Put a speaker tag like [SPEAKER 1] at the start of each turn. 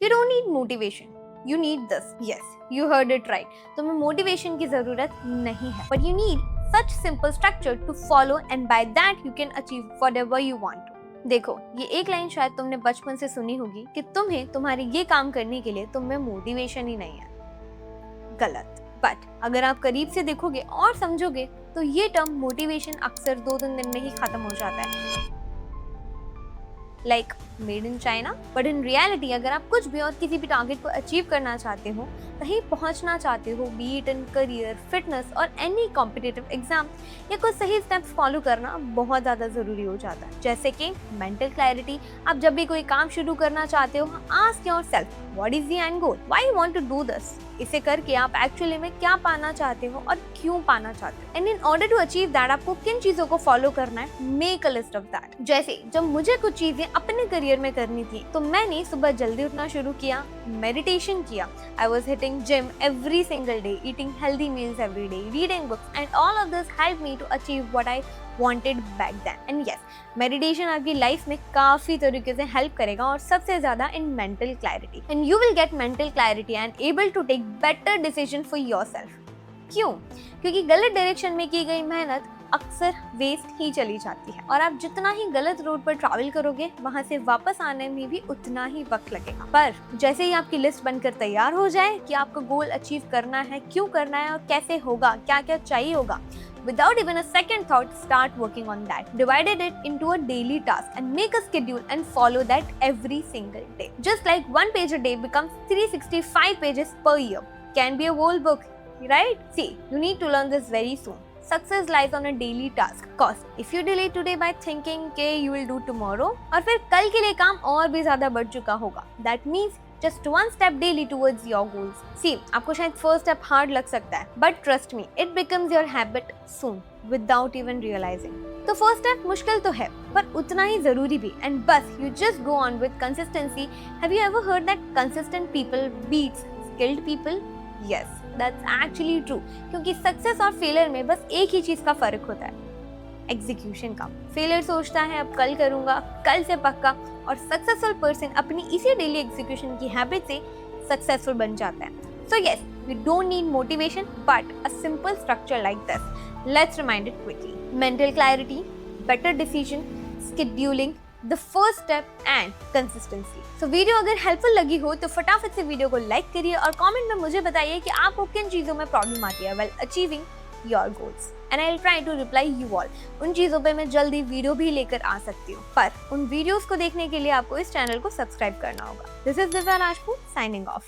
[SPEAKER 1] You don't need motivation. You need this. Yes, you heard it right. तुम्हें motivation की जरूरत नहीं है. But you need such simple structure to follow, and by that you can achieve whatever you want to. देखो, ये एक line शायद तुमने बचपन से सुनी होगी कि तुम्हें तुम्हारे ये काम करने के लिए तुम्हें मोटिवेशन ही नहीं है. गलत. बट अगर आप करीब से देखोगे और समझोगे तो ये टर्म मोटिवेशन अक्सर 2-3 दिन में ही खत्म हो जाता है. Like made in China. But in reality अगर आप कुछ भी और किसी भी टारगेट को अचीव करना चाहते हो, कहीं पहुंचना चाहते हो, B it in career, fitness और एनी कॉम्पिटिटिव एग्जाम, या कुछ सही स्टेप्स फॉलो करना बहुत ज़्यादा ज़रूरी हो जाता है. जैसे कि मेंटल क्लैरिटी. आप जब भी कोई काम शुरू करना चाहते हो, ask yourself what is the end goal, why you want to do this. इसे करके आप एक्चुअली में क्या पाना चाहते हो और क्यों पाना चाहते हो. And in order to achieve that आपको किन चीज़ों को फॉलो करना है, make a list of that. जैसे जब मुझे कुछ चीज़ें अपने करियर में करनी थी तो मैंने सुबह जल्दी उठना शुरू किया, मेडिटेशन किया, I was hitting gym every single day, eating healthy meals every day, reading books, and all of this help me to achieve what I wanted back then. And yes, meditation आपकी life में काफी तरीके से help करेगा, और सबसे ज्यादा in mental clarity. And you will get mental clarity and able to take better decision for yourself. क्यों? क्योंकि गलत डायरेक्शन में की गई मेहनत अक्सर वेस्ट ही चली जाती है, और आप जितना ही गलत रोड पर ट्रैवल करोगे वहां से वापस आने में भी उतना ही वक्त लगेगा. पर जैसे ही आपकी लिस्ट बनकर तैयार हो जाए कि आपको गोल अचीव करना है, क्यों करना है और कैसे होगा, क्या क्या चाहिए होगा, without even a second thought, start working on that. Divided it into a daily task and make a schedule and follow that every single day. Just like one page a day becomes 365 pages per year. Can be a whole book, right? See, you need to learn this very soon. Success lies on a daily task. Cause if you delay today by thinking कि you will do tomorrow, और फिर कल के लिए काम और भी ज्यादा बढ़ चुका होगा. That means just one step daily towards your goals. See, आपको शायद first step hard लग सकता है, but trust me, it becomes your habit soon, without even realizing. तो first step मुश्किल तो है, पर उतना ही जरूरी भी. And बस you just go on with consistency. Have you ever heard that consistent people beats skilled people? Yes, that's actually true. क्योंकि सक्सेस और फेलियर में बस एक ही चीज का फर्क होता है, एग्जीक्यूशन का. फेलियर सोचता है अब कल करूंगा, कल से पक्का, और सक्सेसफुल पर्सन अपनी इसी डेली एग्जीक्यूशन की हैबिट से सक्सेसफुल बन जाता है. So yes, we don't need motivation but a simple structure like this. Let's remind it quickly. Mental clarity, better decision, scheduling, the first step and consistency. तो video अगर helpful लगी हो तो फटाफट से वीडियो को लाइक करिए और कमेंट में मुझे बताइए कि आपको किन चीज़ों में प्रॉब्लम आती है while achieving your goals, and I will try to reply you all. उन चीज़ों पे मैं जल्दी वीडियो भी लेकर आ सकती हूँ, पर उन वीडियोस को देखने के लिए आपको इस चैनल को सब्सक्राइब करना होगा. This is Divya Rajput signing off.